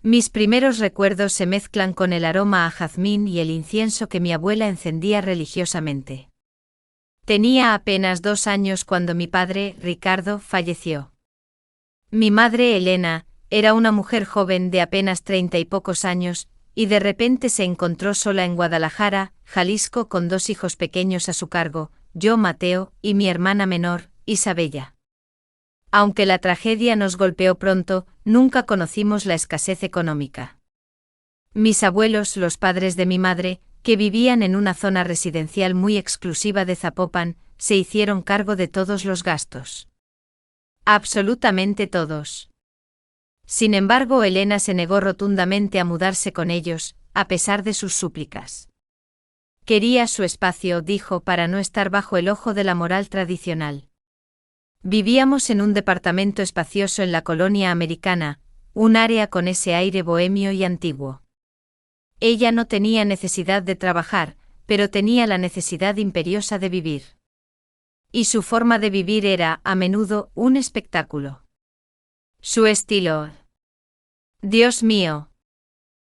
Mis primeros recuerdos se mezclan con el aroma a jazmín y el incienso que mi abuela encendía religiosamente. Tenía apenas 2 años cuando mi padre, Ricardo, falleció. Mi madre, Elena, era una mujer joven de apenas 30 y pocos años, y de repente se encontró sola en Guadalajara, Jalisco, con 2 hijos pequeños a su cargo, yo, Mateo, y mi hermana menor, Isabella. Aunque la tragedia nos golpeó pronto, nunca conocimos la escasez económica. Mis abuelos, los padres de mi madre, que vivían en una zona residencial muy exclusiva de Zapopan, se hicieron cargo de todos los gastos. Absolutamente todos. Sin embargo, Elena se negó rotundamente a mudarse con ellos, a pesar de sus súplicas. Quería su espacio, dijo, para no estar bajo el ojo de la moral tradicional. Vivíamos en un departamento espacioso en la colonia americana, un área con ese aire bohemio y antiguo. Ella no tenía necesidad de trabajar, pero tenía la necesidad imperiosa de vivir. Y su forma de vivir era, a menudo, un espectáculo. Su estilo. Dios mío.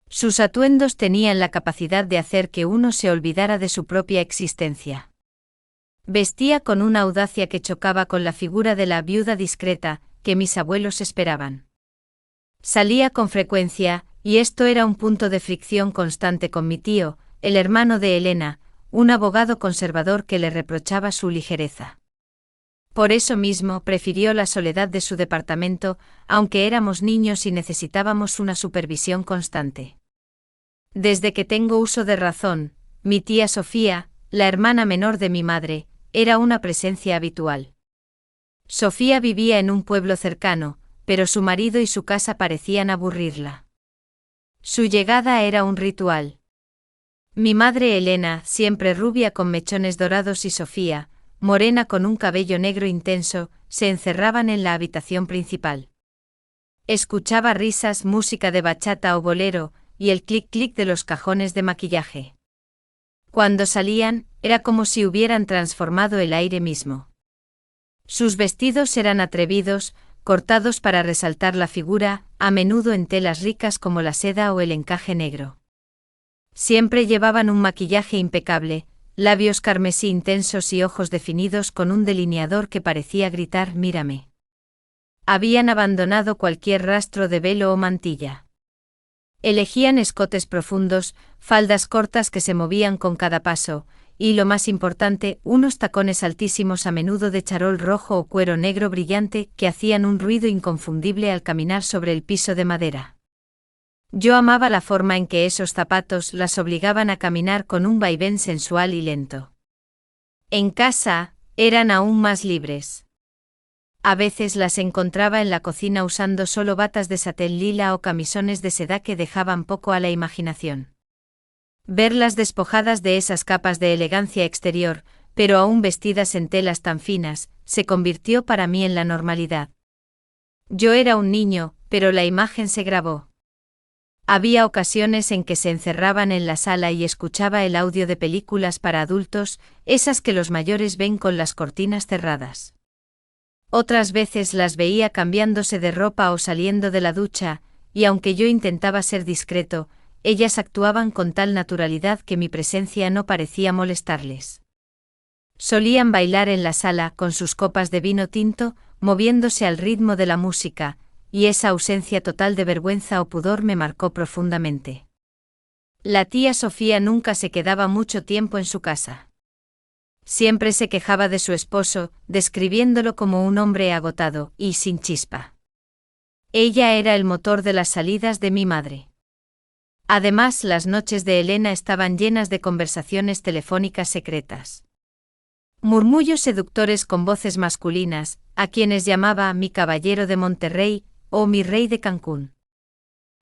Sus atuendos tenían la capacidad de hacer que uno se olvidara de su propia existencia. Vestía con una audacia que chocaba con la figura de la viuda discreta, que mis abuelos esperaban. Salía con frecuencia, y esto era un punto de fricción constante con mi tío, el hermano de Elena, un abogado conservador que le reprochaba su ligereza. Por eso mismo prefirió la soledad de su departamento, aunque éramos niños y necesitábamos una supervisión constante. Desde que tengo uso de razón, mi tía Sofía, la hermana menor de mi madre, era una presencia habitual. Sofía vivía en un pueblo cercano, pero su marido y su casa parecían aburrirla. Su llegada era un ritual. Mi madre Elena, siempre rubia con mechones dorados, y Sofía, morena con un cabello negro intenso, se encerraban en la habitación principal. Escuchaba risas, música de bachata o bolero, y el clic-clic de los cajones de maquillaje. Cuando salían, era como si hubieran transformado el aire mismo. Sus vestidos eran atrevidos, cortados para resaltar la figura, a menudo en telas ricas como la seda o el encaje negro. Siempre llevaban un maquillaje impecable, labios carmesí intensos y ojos definidos con un delineador que parecía gritar «mírame». Habían abandonado cualquier rastro de velo o mantilla. Elegían escotes profundos, faldas cortas que se movían con cada paso, y lo más importante, unos tacones altísimos a menudo de charol rojo o cuero negro brillante que hacían un ruido inconfundible al caminar sobre el piso de madera. Yo amaba la forma en que esos zapatos las obligaban a caminar con un vaivén sensual y lento. En casa, eran aún más libres. A veces las encontraba en la cocina usando solo batas de satén lila o camisones de seda que dejaban poco a la imaginación. Verlas despojadas de esas capas de elegancia exterior, pero aún vestidas en telas tan finas, se convirtió para mí en la normalidad. Yo era un niño, pero la imagen se grabó. Había ocasiones en que se encerraban en la sala y escuchaba el audio de películas para adultos, esas que los mayores ven con las cortinas cerradas. Otras veces las veía cambiándose de ropa o saliendo de la ducha, y aunque yo intentaba ser discreto, ellas actuaban con tal naturalidad que mi presencia no parecía molestarles. Solían bailar en la sala con sus copas de vino tinto, moviéndose al ritmo de la música, y esa ausencia total de vergüenza o pudor me marcó profundamente. La tía Sofía nunca se quedaba mucho tiempo en su casa. Siempre se quejaba de su esposo, describiéndolo como un hombre agotado y sin chispa. Ella era el motor de las salidas de mi madre. Además, las noches de Elena estaban llenas de conversaciones telefónicas secretas. Murmullos seductores con voces masculinas, a quienes llamaba mi caballero de Monterrey o mi rey de Cancún.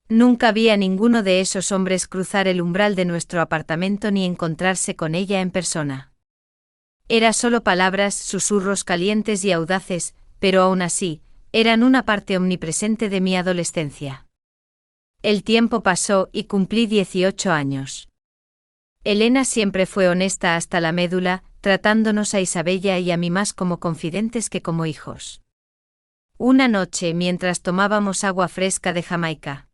Nunca vi a ninguno de esos hombres cruzar el umbral de nuestro apartamento ni encontrarse con ella en persona. Era solo palabras, susurros calientes y audaces, pero aún así, eran una parte omnipresente de mi adolescencia. El tiempo pasó y cumplí 18 años. Elena siempre fue honesta hasta la médula, tratándonos a Isabella y a mí más como confidentes que como hijos. Una noche, mientras tomábamos agua fresca de Jamaica,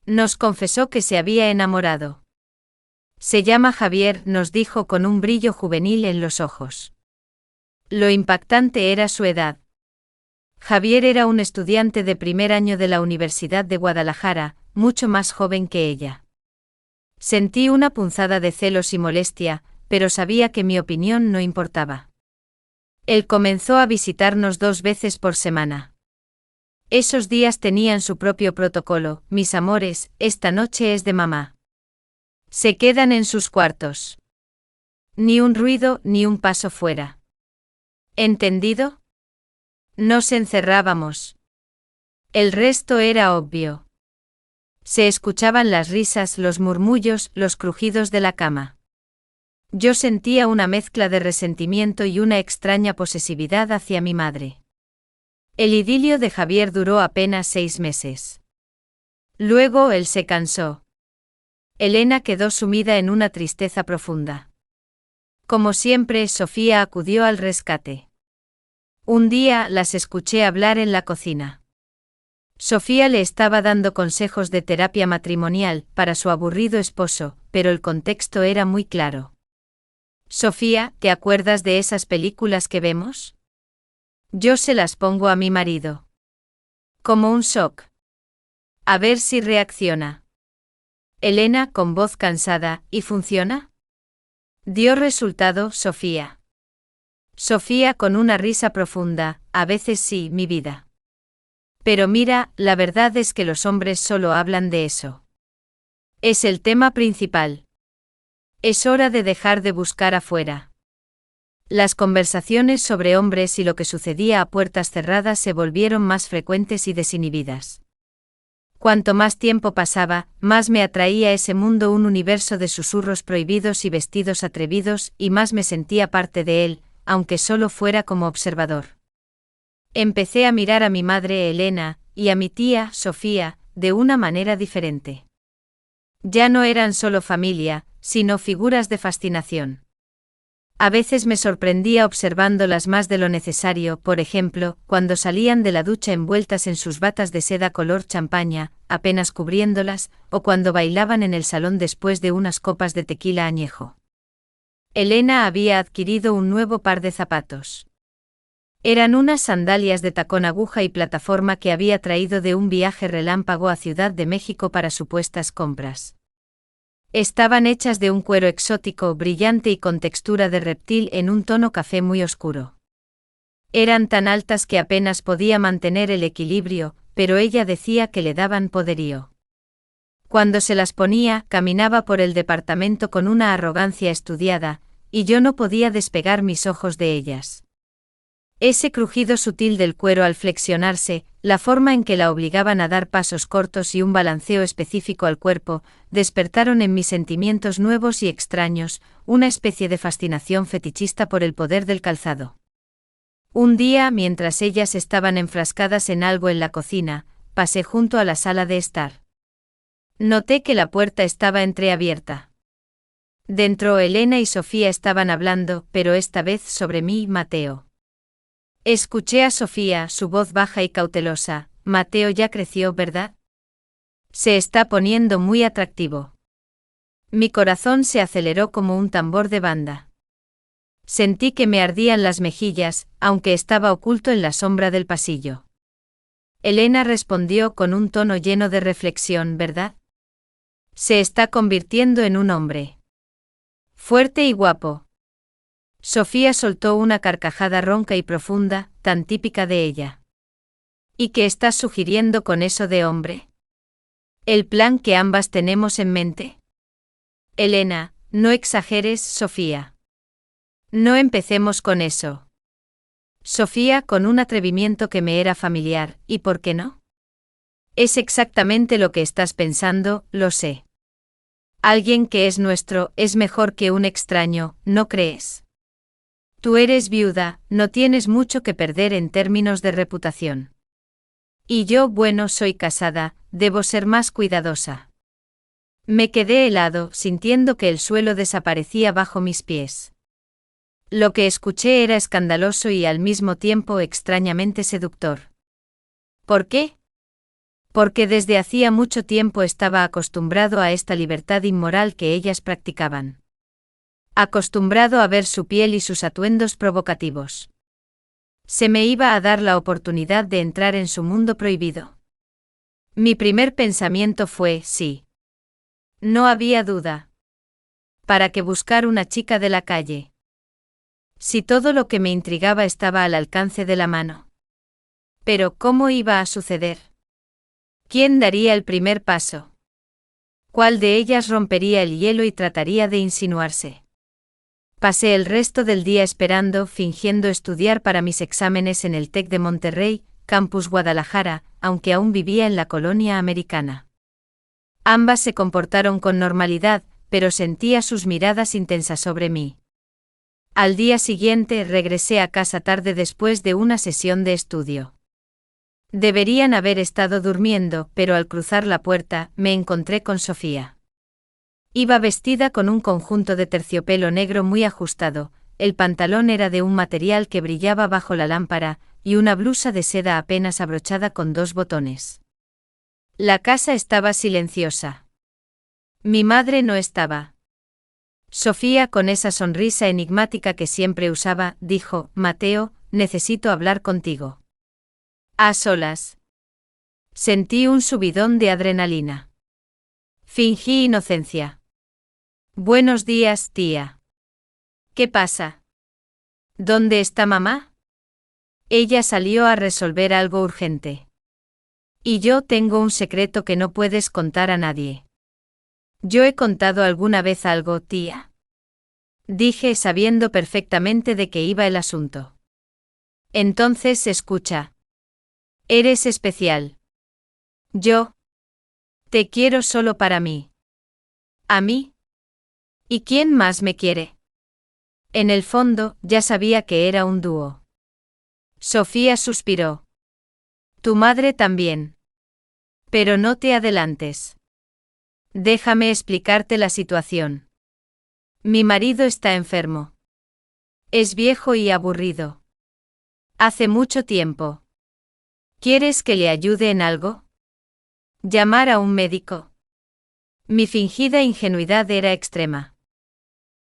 Nos confesó que se había enamorado. Se llama Javier, nos dijo con un brillo juvenil en los ojos. Lo impactante era su edad. Javier era un estudiante de primer año de la Universidad de Guadalajara, mucho más joven que ella. Sentí una punzada de celos y molestia, pero sabía que mi opinión no importaba. Él comenzó a visitarnos 2 veces por semana. Esos días tenían su propio protocolo. Mis amores, esta noche es de mamá. Se quedan en sus cuartos. Ni un ruido, ni un paso fuera. ¿Entendido? Nos encerrábamos. El resto era obvio. Se escuchaban las risas, los murmullos, los crujidos de la cama. Yo sentía una mezcla de resentimiento y una extraña posesividad hacia mi madre. El idilio de Javier duró apenas 6 meses. Luego él se cansó. Elena quedó sumida en una tristeza profunda. Como siempre, Sofía acudió al rescate. Un día las escuché hablar en la cocina. Sofía le estaba dando consejos de terapia matrimonial para su aburrido esposo, pero el contexto era muy claro. Sofía, ¿te acuerdas de esas películas que vemos? Yo se las pongo a mi marido. Como un shock. A ver si reacciona. Elena, con voz cansada, ¿y funciona? Dio resultado, Sofía. Sofía, con una risa profunda, a veces sí, mi vida. Pero mira, la verdad es que los hombres solo hablan de eso. Es el tema principal. Es hora de dejar de buscar afuera. Las conversaciones sobre hombres y lo que sucedía a puertas cerradas se volvieron más frecuentes y desinhibidas. Cuanto más tiempo pasaba, más me atraía ese mundo, un universo de susurros prohibidos y vestidos atrevidos, y más me sentía parte de él, aunque solo fuera como observador. Empecé a mirar a mi madre Elena, y a mi tía, Sofía, de una manera diferente. Ya no eran solo familia, sino figuras de fascinación. A veces me sorprendía observándolas más de lo necesario, por ejemplo, cuando salían de la ducha envueltas en sus batas de seda color champaña, apenas cubriéndolas, o cuando bailaban en el salón después de unas copas de tequila añejo. Elena había adquirido un nuevo par de zapatos. Eran unas sandalias de tacón aguja y plataforma que había traído de un viaje relámpago a Ciudad de México para supuestas compras. Estaban hechas de un cuero exótico, brillante y con textura de reptil en un tono café muy oscuro. Eran tan altas que apenas podía mantener el equilibrio, pero ella decía que le daban poderío. Cuando se las ponía, caminaba por el departamento con una arrogancia estudiada, y yo no podía despegar mis ojos de ellas. Ese crujido sutil del cuero al flexionarse, la forma en que la obligaban a dar pasos cortos y un balanceo específico al cuerpo, despertaron en mis sentimientos nuevos y extraños, una especie de fascinación fetichista por el poder del calzado. Un día, mientras ellas estaban enfrascadas en algo en la cocina, pasé junto a la sala de estar. Noté que la puerta estaba entreabierta. Dentro Elena y Sofía estaban hablando, pero esta vez sobre mí y Mateo. Escuché a Sofía, su voz baja y cautelosa. Mateo ya creció, ¿verdad? Se está poniendo muy atractivo. Mi corazón se aceleró como un tambor de banda. Sentí que me ardían las mejillas, aunque estaba oculto en la sombra del pasillo. Elena respondió con un tono lleno de reflexión, ¿verdad? Se está convirtiendo en un hombre. Fuerte y guapo. Sofía soltó una carcajada ronca y profunda, tan típica de ella. ¿Y qué estás sugiriendo con eso de hombre? ¿El plan que ambas tenemos en mente? Elena, no exageres, Sofía. No empecemos con eso. Sofía, con un atrevimiento que me era familiar, ¿y por qué no? Es exactamente lo que estás pensando, lo sé. Alguien que es nuestro es mejor que un extraño, ¿no crees? Tú eres viuda, no tienes mucho que perder en términos de reputación. Y yo, bueno, soy casada, debo ser más cuidadosa. Me quedé helado, sintiendo que el suelo desaparecía bajo mis pies. Lo que escuché era escandaloso y al mismo tiempo extrañamente seductor. ¿Por qué? Porque desde hacía mucho tiempo estaba acostumbrado a esta libertad inmoral que ellas practicaban. Acostumbrado a ver su piel y sus atuendos provocativos. Se me iba a dar la oportunidad de entrar en su mundo prohibido. Mi primer pensamiento fue sí. No había duda. ¿Para qué buscar una chica de la calle? Si todo lo que me intrigaba estaba al alcance de la mano. Pero ¿cómo iba a suceder? ¿Quién daría el primer paso? ¿Cuál de ellas rompería el hielo y trataría de insinuarse? Pasé el resto del día esperando, fingiendo estudiar para mis exámenes en el TEC de Monterrey, Campus Guadalajara, aunque aún vivía en la colonia americana. Ambas se comportaron con normalidad, pero sentía sus miradas intensas sobre mí. Al día siguiente regresé a casa tarde después de una sesión de estudio. Deberían haber estado durmiendo, pero al cruzar la puerta, me encontré con Sofía. Iba vestida con un conjunto de terciopelo negro muy ajustado, el pantalón era de un material que brillaba bajo la lámpara, y una blusa de seda apenas abrochada con 2 botones. La casa estaba silenciosa. Mi madre no estaba. Sofía, con esa sonrisa enigmática que siempre usaba, dijo: Mateo, necesito hablar contigo. A solas. Sentí un subidón de adrenalina. Fingí inocencia. Buenos días, tía. ¿Qué pasa? ¿Dónde está mamá? Ella salió a resolver algo urgente. Y yo tengo un secreto que no puedes contar a nadie. ¿Yo he contado alguna vez algo, tía? Dije sabiendo perfectamente de qué iba el asunto. Entonces escucha. Eres especial. Yo te quiero solo para mí. ¿A mí? ¿Y quién más me quiere? En el fondo, ya sabía que era un dúo. Sofía suspiró. Tu madre también. Pero no te adelantes. Déjame explicarte la situación. Mi marido está enfermo. Es viejo y aburrido. Hace mucho tiempo. ¿Quieres que le ayude en algo? ¿Llamar a un médico? Mi fingida ingenuidad era extrema.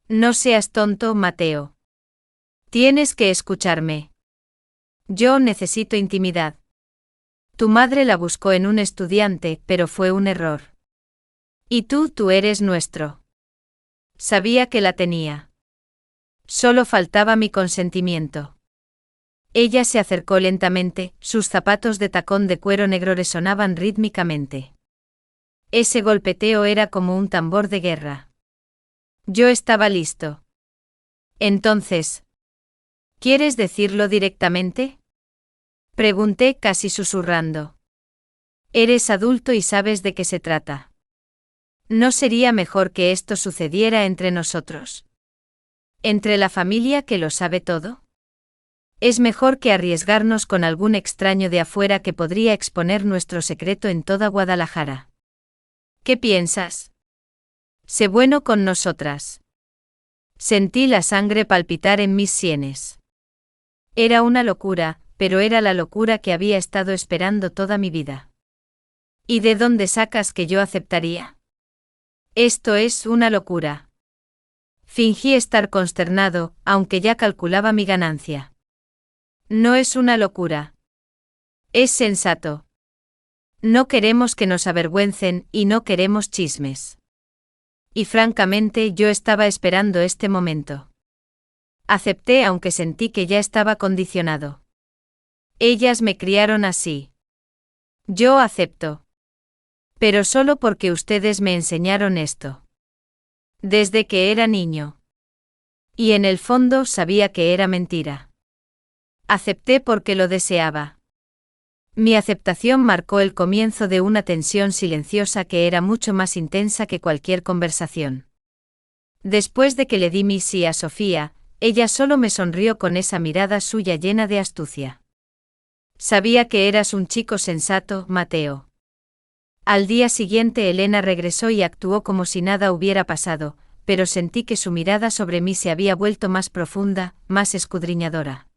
No seas tonto, Mateo. Tienes que escucharme. Yo necesito intimidad. Tu madre la buscó en un estudiante, pero fue un error. Y tú eres nuestro. Sabía que la tenía. Solo faltaba mi consentimiento. Ella se acercó lentamente, sus zapatos de tacón de cuero negro resonaban rítmicamente. Ese golpeteo era como un tambor de guerra. Yo estaba listo. Entonces, ¿quieres decirlo directamente? Pregunté casi susurrando. Eres adulto y sabes de qué se trata. ¿No sería mejor que esto sucediera entre nosotros? ¿Entre la familia que lo sabe todo? Es mejor que arriesgarnos con algún extraño de afuera que podría exponer nuestro secreto en toda Guadalajara. ¿Qué piensas? Sé bueno con nosotras. Sentí la sangre palpitar en mis sienes. Era una locura, pero era la locura que había estado esperando toda mi vida. ¿Y de dónde sacas que yo aceptaría? Esto es una locura. Fingí estar consternado, aunque ya calculaba mi ganancia. No es una locura. Es sensato. No queremos que nos avergüencen y no queremos chismes. Y francamente yo estaba esperando este momento. Acepté aunque sentí que ya estaba condicionado. Ellas me criaron así. Yo acepto. Pero solo porque ustedes me enseñaron esto. Desde que era niño. Y en el fondo sabía que era mentira. Acepté porque lo deseaba. Mi aceptación marcó el comienzo de una tensión silenciosa que era mucho más intensa que cualquier conversación. Después de que le di mi sí a Sofía, ella solo me sonrió con esa mirada suya llena de astucia. Sabía que eras un chico sensato, Mateo. Al día siguiente Elena regresó y actuó como si nada hubiera pasado, pero sentí que su mirada sobre mí se había vuelto más profunda, más escudriñadora.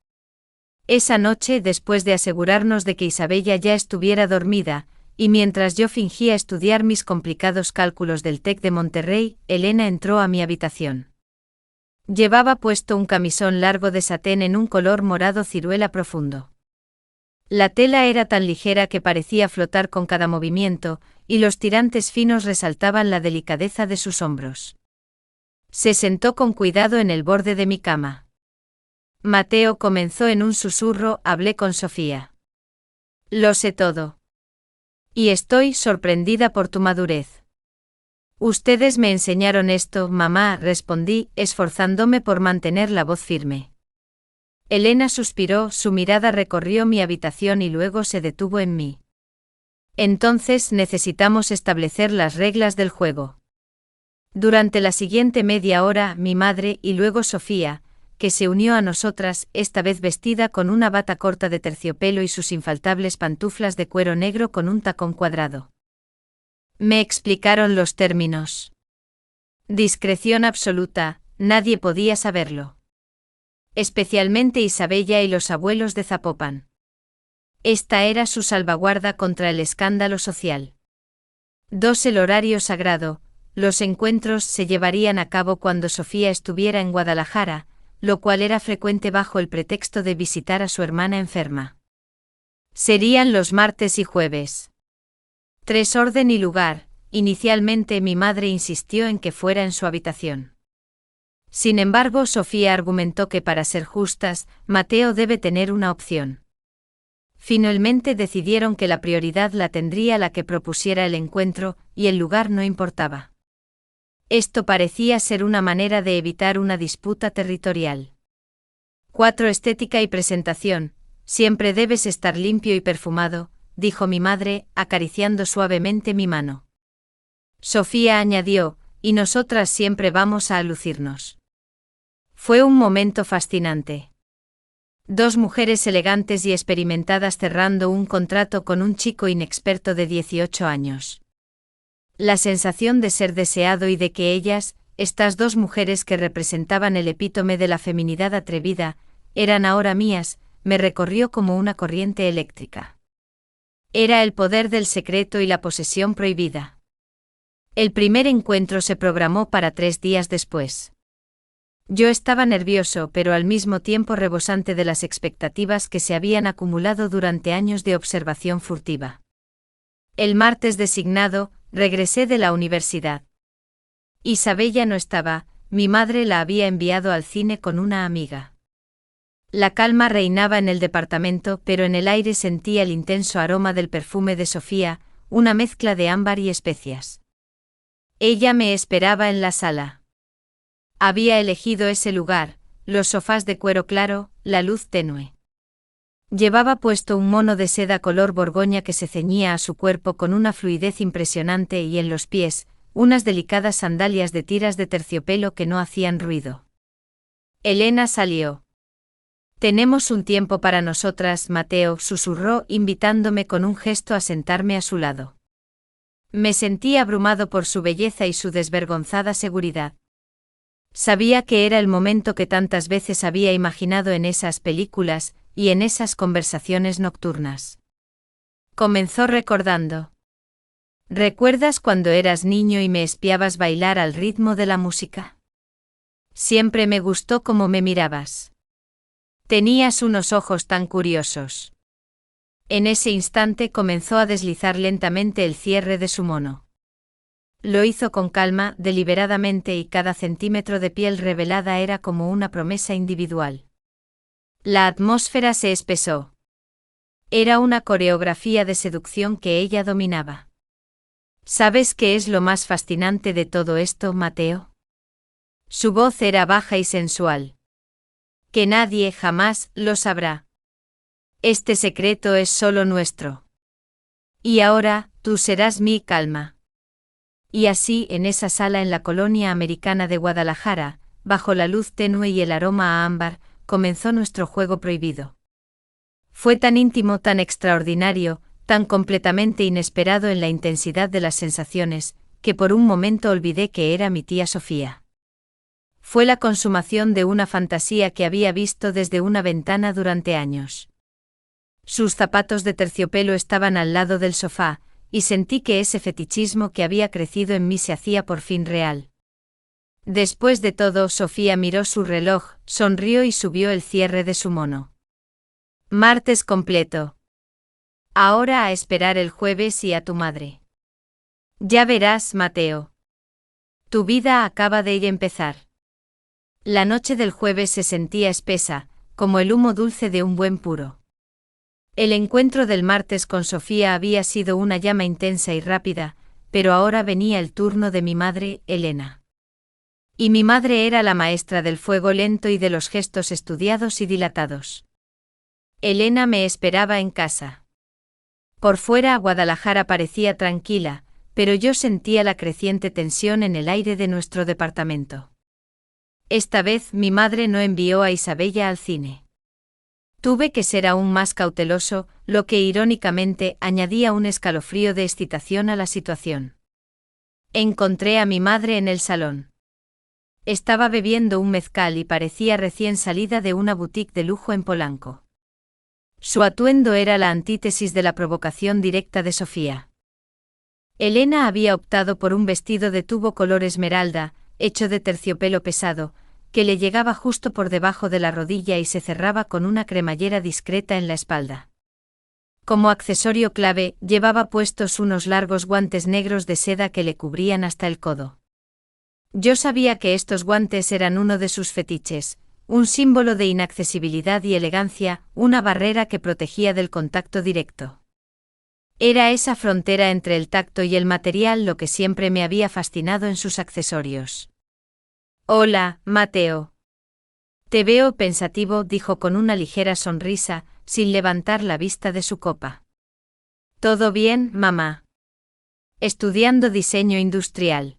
Esa noche, después de asegurarnos de que Isabella ya estuviera dormida, y mientras yo fingía estudiar mis complicados cálculos del TEC de Monterrey, Elena entró a mi habitación. Llevaba puesto un camisón largo de satén en un color morado ciruela profundo. La tela era tan ligera que parecía flotar con cada movimiento, y los tirantes finos resaltaban la delicadeza de sus hombros. Se sentó con cuidado en el borde de mi cama. Mateo comenzó en un susurro, hablé con Sofía. Lo sé todo. Y estoy sorprendida por tu madurez. Ustedes me enseñaron esto, mamá, respondí, esforzándome por mantener la voz firme. Elena suspiró, su mirada recorrió mi habitación y luego se detuvo en mí. Entonces necesitamos establecer las reglas del juego. Durante la siguiente media hora, mi madre y luego Sofía, que se unió a nosotras, esta vez vestida con una bata corta de terciopelo y sus infaltables pantuflas de cuero negro con un tacón cuadrado. Me explicaron los términos. Discreción absoluta, nadie podía saberlo. Especialmente Isabella y los abuelos de Zapopan. Esta era su salvaguarda contra el escándalo social. 2. El horario sagrado. Los encuentros se llevarían a cabo cuando Sofía estuviera en Guadalajara, lo cual era frecuente bajo el pretexto de visitar a su hermana enferma. Serían los martes y jueves. 3. Orden y lugar. Inicialmente mi madre insistió en que fuera en su habitación. Sin embargo, Sofía argumentó que para ser justas, Mateo debe tener una opción. Finalmente decidieron que la prioridad la tendría la que propusiera el encuentro, y el lugar no importaba. Esto parecía ser una manera de evitar una disputa territorial. 4. Estética y presentación. Siempre debes estar limpio y perfumado, dijo mi madre, acariciando suavemente mi mano. Sofía añadió, y nosotras siempre vamos a lucirnos. Fue un momento fascinante. 2 mujeres elegantes y experimentadas cerrando un contrato con un chico inexperto de 18 años. La sensación de ser deseado y de que ellas, estas 2 mujeres que representaban el epítome de la feminidad atrevida, eran ahora mías, me recorrió como una corriente eléctrica. Era el poder del secreto y la posesión prohibida. El primer encuentro se programó para 3 días después. Yo estaba nervioso pero al mismo tiempo rebosante de las expectativas que se habían acumulado durante años de observación furtiva. El martes designado, regresé de la universidad. Isabella no estaba, mi madre la había enviado al cine con una amiga. La calma reinaba en el departamento, pero en el aire sentía el intenso aroma del perfume de Sofía, una mezcla de ámbar y especias. Ella me esperaba en la sala. Había elegido ese lugar, los sofás de cuero claro, la luz tenue. Llevaba puesto un mono de seda color borgoña que se ceñía a su cuerpo con una fluidez impresionante y en los pies, unas delicadas sandalias de tiras de terciopelo que no hacían ruido. Elena salió. Tenemos un tiempo para nosotras, Mateo, susurró, invitándome con un gesto a sentarme a su lado. Me sentí abrumado por su belleza y su desvergonzada seguridad. Sabía que era el momento que tantas veces había imaginado en esas películas y en esas conversaciones nocturnas. Comenzó recordando. ¿Recuerdas cuando eras niño y me espiabas bailar al ritmo de la música? Siempre me gustó cómo me mirabas. Tenías unos ojos tan curiosos. En ese instante comenzó a deslizar lentamente el cierre de su mono. Lo hizo con calma, deliberadamente y cada centímetro de piel revelada era como una promesa individual. La atmósfera se espesó. Era una coreografía de seducción que ella dominaba. ¿Sabes qué es lo más fascinante de todo esto, Mateo? Su voz era baja y sensual. Que nadie jamás lo sabrá. Este secreto es solo nuestro. Y ahora, tú serás mi calma. Y así, en esa sala en la colonia americana de Guadalajara, bajo la luz tenue y el aroma a ámbar, comenzó nuestro juego prohibido. Fue tan íntimo, tan extraordinario, tan completamente inesperado en la intensidad de las sensaciones, que por un momento olvidé que era mi tía Sofía. Fue la consumación de una fantasía que había visto desde una ventana durante años. Sus zapatos de terciopelo estaban al lado del sofá, y sentí que ese fetichismo que había crecido en mí se hacía por fin real. Después de todo, Sofía miró su reloj, sonrió y subió el cierre de su mono. Martes completo. Ahora a esperar el jueves y a tu madre. Ya verás, Mateo. Tu vida acaba de empezar. La noche del jueves se sentía espesa, como el humo dulce de un buen puro. El encuentro del martes con Sofía había sido una llama intensa y rápida, pero ahora venía el turno de mi madre, Elena. Y mi madre era la maestra del fuego lento y de los gestos estudiados y dilatados. Elena me esperaba en casa. Por fuera Guadalajara parecía tranquila, pero yo sentía la creciente tensión en el aire de nuestro departamento. Esta vez mi madre no envió a Isabella al cine. Tuve que ser aún más cauteloso, lo que irónicamente añadía un escalofrío de excitación a la situación. Encontré a mi madre en el salón. Estaba bebiendo un mezcal y parecía recién salida de una boutique de lujo en Polanco. Su atuendo era la antítesis de la provocación directa de Sofía. Elena había optado por un vestido de tubo color esmeralda, hecho de terciopelo pesado, que le llegaba justo por debajo de la rodilla y se cerraba con una cremallera discreta en la espalda. Como accesorio clave, llevaba puestos unos largos guantes negros de seda que le cubrían hasta el codo. Yo sabía que estos guantes eran uno de sus fetiches, un símbolo de inaccesibilidad y elegancia, una barrera que protegía del contacto directo. Era esa frontera entre el tacto y el material lo que siempre me había fascinado en sus accesorios. Hola, Mateo. Te veo pensativo, dijo con una ligera sonrisa, sin levantar la vista de su copa. ¿Todo bien, mamá? Estudiando diseño industrial.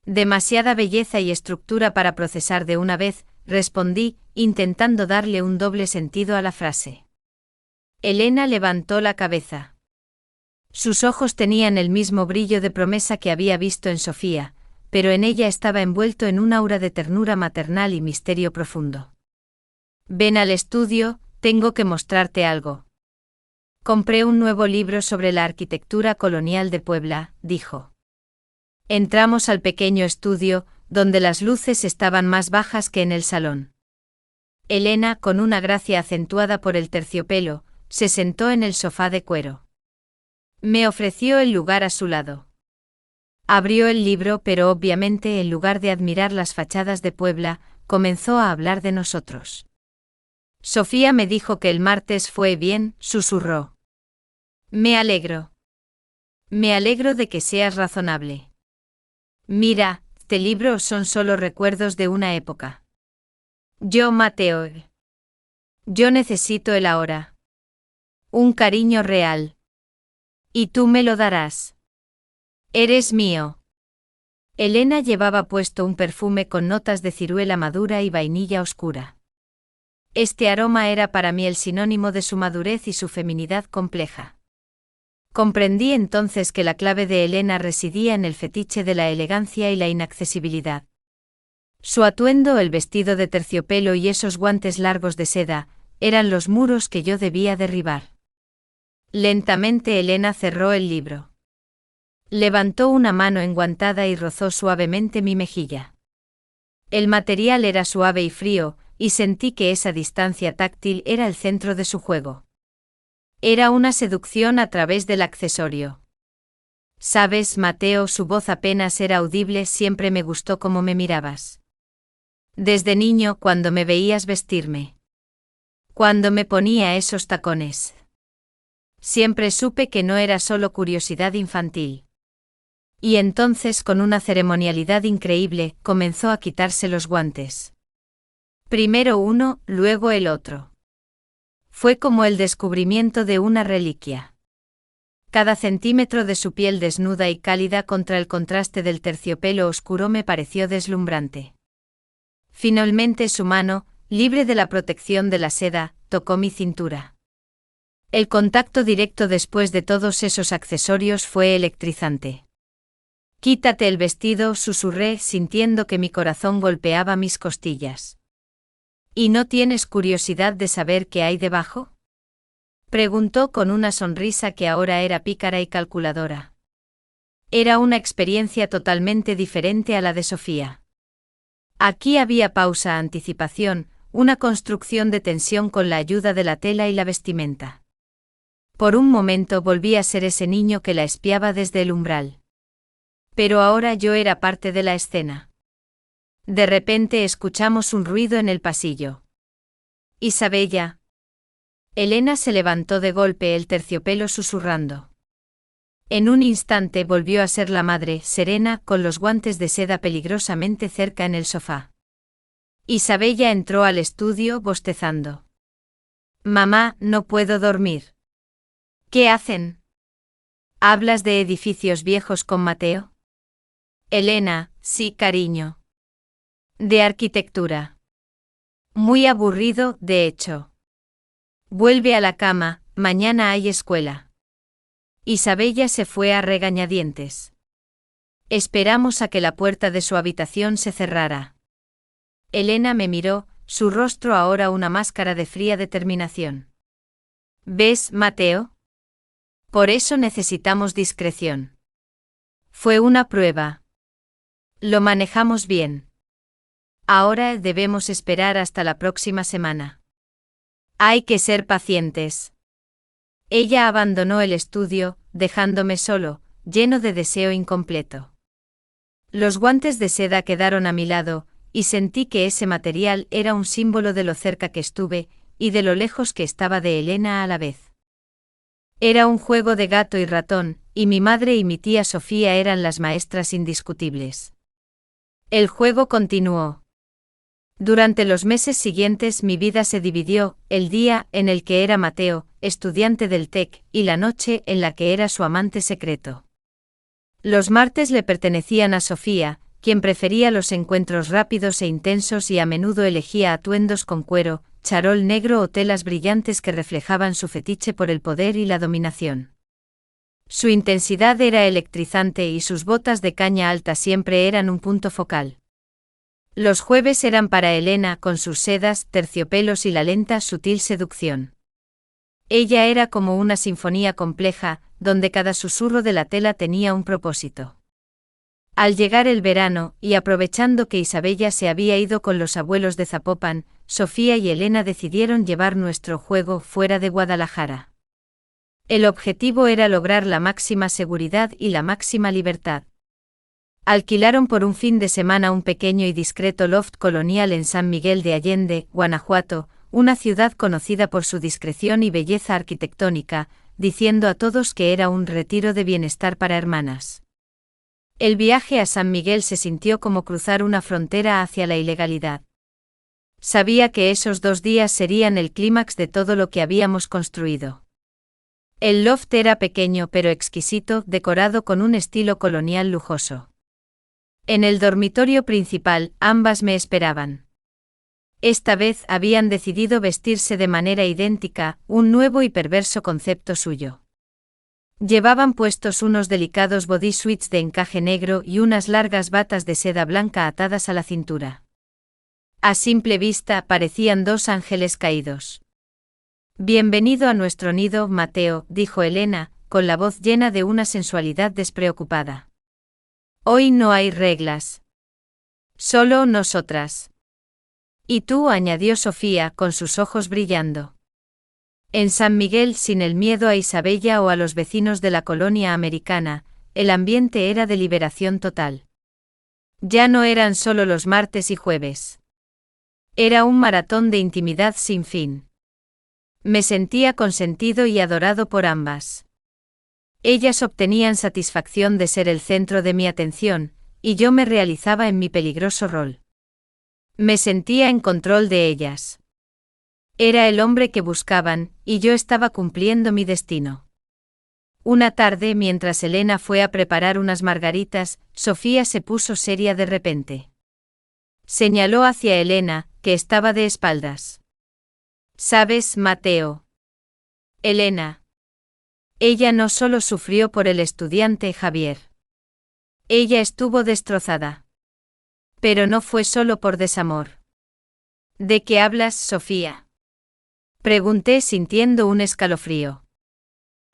Demasiada belleza y estructura para procesar de una vez, respondí, intentando darle un doble sentido a la frase. Elena levantó la cabeza. Sus ojos tenían el mismo brillo de promesa que había visto en Sofía, pero en ella estaba envuelto en un aura de ternura maternal y misterio profundo. Ven al estudio, tengo que mostrarte algo. Compré un nuevo libro sobre la arquitectura colonial de Puebla, dijo. Entramos al pequeño estudio, donde las luces estaban más bajas que en el salón. Elena, con una gracia acentuada por el terciopelo, se sentó en el sofá de cuero. Me ofreció el lugar a su lado. Abrió el libro, pero obviamente en lugar de admirar las fachadas de Puebla, comenzó a hablar de nosotros. Sofía me dijo que el martes fue bien, susurró. Me alegro. Me alegro de que seas razonable. Mira, este libro son solo recuerdos de una época. Yo, Mateo. Yo necesito el ahora. Un cariño real. Y tú me lo darás. Eres mío. Elena llevaba puesto un perfume con notas de ciruela madura y vainilla oscura. Este aroma era para mí el sinónimo de su madurez y su feminidad compleja. Comprendí entonces que la clave de Elena residía en el fetiche de la elegancia y la inaccesibilidad. Su atuendo, el vestido de terciopelo y esos guantes largos de seda, eran los muros que yo debía derribar. Lentamente Elena cerró el libro. Levantó una mano enguantada y rozó suavemente mi mejilla. El material era suave y frío, y sentí que esa distancia táctil era el centro de su juego. Era una seducción a través del accesorio. Sabes, Mateo, su voz apenas era audible, siempre me gustó cómo me mirabas. Desde niño, cuando me veías vestirme. Cuando me ponía esos tacones. Siempre supe que no era solo curiosidad infantil. Y entonces, con una ceremonialidad increíble, comenzó a quitarse los guantes. Primero uno, luego el otro. Fue como el descubrimiento de una reliquia. Cada centímetro de su piel desnuda y cálida contra el contraste del terciopelo oscuro me pareció deslumbrante. Finalmente su mano, libre de la protección de la seda, tocó mi cintura. El contacto directo después de todos esos accesorios fue electrizante. Quítate el vestido, susurré, sintiendo que mi corazón golpeaba mis costillas. ¿Y no tienes curiosidad de saber qué hay debajo? Preguntó con una sonrisa que ahora era pícara y calculadora. Era una experiencia totalmente diferente a la de Sofía. Aquí había pausa, anticipación, una construcción de tensión con la ayuda de la tela y la vestimenta. Por un momento volví a ser ese niño que la espiaba desde el umbral. Pero ahora yo era parte de la escena. De repente escuchamos un ruido en el pasillo. Isabella. Elena se levantó de golpe, el terciopelo susurrando. En un instante volvió a ser la madre, serena, con los guantes de seda peligrosamente cerca en el sofá. Isabella entró al estudio bostezando. Mamá, no puedo dormir. ¿Qué hacen? ¿Hablas de edificios viejos con Mateo? Elena, sí, cariño. De arquitectura. Muy aburrido, de hecho. Vuelve a la cama, mañana hay escuela. Isabella se fue a regañadientes. Esperamos a que la puerta de su habitación se cerrara. Elena me miró, su rostro ahora una máscara de fría determinación. ¿Ves, Mateo? Por eso necesitamos discreción. Fue una prueba. Lo manejamos bien. Ahora debemos esperar hasta la próxima semana. Hay que ser pacientes. Ella abandonó el estudio, dejándome solo, lleno de deseo incompleto. Los guantes de seda quedaron a mi lado, y sentí que ese material era un símbolo de lo cerca que estuve, y de lo lejos que estaba de Elena a la vez. Era un juego de gato y ratón, y mi madre y mi tía Sofía eran las maestras indiscutibles. El juego continuó. Durante los meses siguientes mi vida se dividió, el día en el que era Mateo, estudiante del TEC, y la noche en la que era su amante secreto. Los martes le pertenecían a Sofía, quien prefería los encuentros rápidos e intensos y a menudo elegía atuendos con cuero, charol negro o telas brillantes que reflejaban su fetiche por el poder y la dominación. Su intensidad era electrizante y sus botas de caña alta siempre eran un punto focal. Los jueves eran para Elena, con sus sedas, terciopelos y la lenta, sutil seducción. Ella era como una sinfonía compleja, donde cada susurro de la tela tenía un propósito. Al llegar el verano, y aprovechando que Isabella se había ido con los abuelos de Zapopan, Sofía y Elena decidieron llevar nuestro juego fuera de Guadalajara. El objetivo era lograr la máxima seguridad y la máxima libertad. Alquilaron por un fin de semana un pequeño y discreto loft colonial en San Miguel de Allende, Guanajuato, una ciudad conocida por su discreción y belleza arquitectónica, diciendo a todos que era un retiro de bienestar para hermanas. El viaje a San Miguel se sintió como cruzar una frontera hacia la ilegalidad. Sabía que esos 2 días serían el clímax de todo lo que habíamos construido. El loft era pequeño pero exquisito, decorado con un estilo colonial lujoso. En el dormitorio principal, ambas me esperaban. Esta vez habían decidido vestirse de manera idéntica, un nuevo y perverso concepto suyo. Llevaban puestos unos delicados bodysuits de encaje negro y unas largas batas de seda blanca atadas a la cintura. A simple vista parecían 2 ángeles caídos. Bienvenido a nuestro nido, Mateo, dijo Elena, con la voz llena de una sensualidad despreocupada. Hoy no hay reglas. Solo nosotras. Y tú, añadió Sofía, con sus ojos brillando. En San Miguel, sin el miedo a Isabella o a los vecinos de la colonia americana, el ambiente era de liberación total. Ya no eran solo los martes y jueves. Era un maratón de intimidad sin fin. Me sentía consentido y adorado por ambas. Ellas obtenían satisfacción de ser el centro de mi atención, y yo me realizaba en mi peligroso rol. Me sentía en control de ellas. Era el hombre que buscaban, y yo estaba cumpliendo mi destino. Una tarde, mientras Elena fue a preparar unas margaritas, Sofía se puso seria de repente. Señaló hacia Elena, que estaba de espaldas. ¿Sabes, Mateo? Elena. Ella no solo sufrió por el estudiante Javier. Ella estuvo destrozada. Pero no fue solo por desamor. ¿De qué hablas, Sofía? Pregunté sintiendo un escalofrío.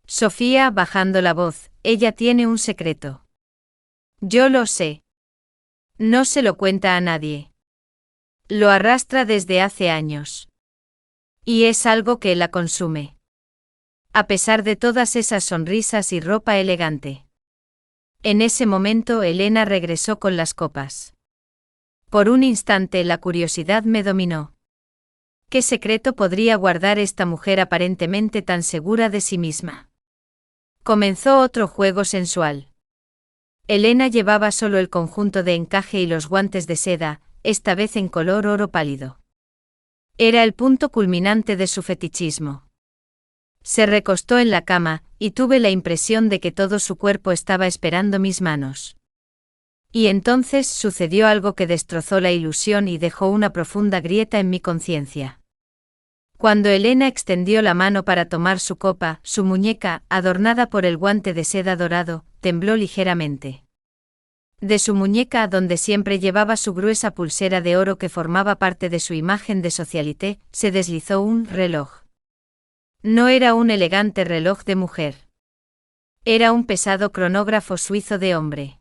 Sofía, bajando la voz, ella tiene un secreto. Yo lo sé. No se lo cuenta a nadie. Lo arrastra desde hace años. Y es algo que la consume. A pesar de todas esas sonrisas y ropa elegante. En ese momento Elena regresó con las copas. Por un instante la curiosidad me dominó. ¿Qué secreto podría guardar esta mujer aparentemente tan segura de sí misma? Comenzó otro juego sensual. Elena llevaba solo el conjunto de encaje y los guantes de seda, esta vez en color oro pálido. Era el punto culminante de su fetichismo. Se recostó en la cama, y tuve la impresión de que todo su cuerpo estaba esperando mis manos. Y entonces sucedió algo que destrozó la ilusión y dejó una profunda grieta en mi conciencia. Cuando Elena extendió la mano para tomar su copa, su muñeca, adornada por el guante de seda dorado, tembló ligeramente. De su muñeca, donde siempre llevaba su gruesa pulsera de oro que formaba parte de su imagen de socialité, se deslizó un reloj. No era un elegante reloj de mujer. Era un pesado cronógrafo suizo de hombre.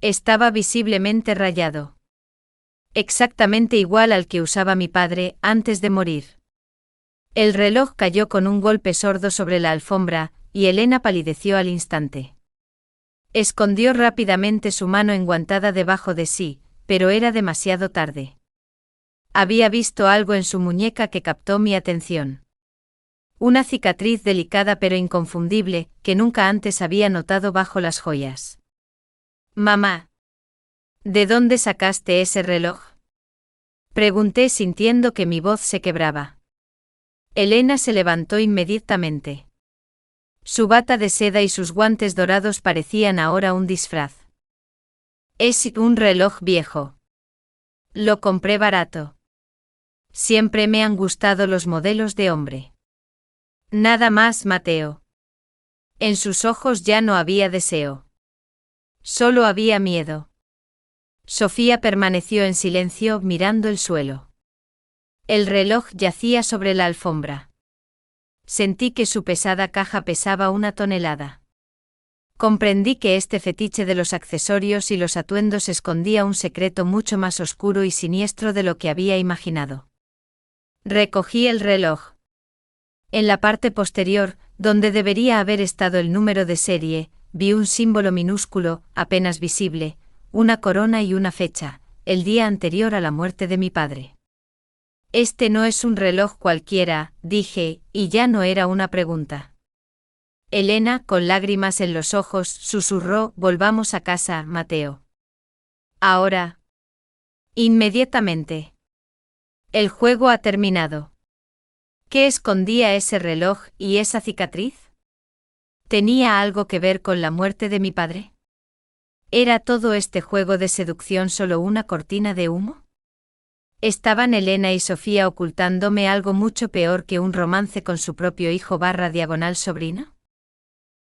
Estaba visiblemente rayado. Exactamente igual al que usaba mi padre antes de morir. El reloj cayó con un golpe sordo sobre la alfombra, y Elena palideció al instante. Escondió rápidamente su mano enguantada debajo de sí, pero era demasiado tarde. Había visto algo en su muñeca que captó mi atención. Una cicatriz delicada pero inconfundible, que nunca antes había notado bajo las joyas. «Mamá, ¿de dónde sacaste ese reloj?», pregunté sintiendo que mi voz se quebraba. Elena se levantó inmediatamente. Su bata de seda y sus guantes dorados parecían ahora un disfraz. «Es un reloj viejo. Lo compré barato. Siempre me han gustado los modelos de hombre». Nada más, Mateo. En sus ojos ya no había deseo. Solo había miedo. Sofía permaneció en silencio mirando el suelo. El reloj yacía sobre la alfombra. Sentí que su pesada caja pesaba 1 tonelada. Comprendí que este fetiche de los accesorios y los atuendos escondía un secreto mucho más oscuro y siniestro de lo que había imaginado. Recogí el reloj. En la parte posterior, donde debería haber estado el número de serie, vi un símbolo minúsculo, apenas visible, una corona y una fecha, el día anterior a la muerte de mi padre. «Este no es un reloj cualquiera», dije, y ya no era una pregunta. Elena, con lágrimas en los ojos, susurró: «Volvamos a casa, Mateo. Ahora». Inmediatamente. El juego ha terminado. ¿Qué escondía ese reloj y esa cicatriz? ¿Tenía algo que ver con la muerte de mi padre? ¿Era todo este juego de seducción solo una cortina de humo? ¿Estaban Elena y Sofía ocultándome algo mucho peor que un romance con su propio hijo / sobrino?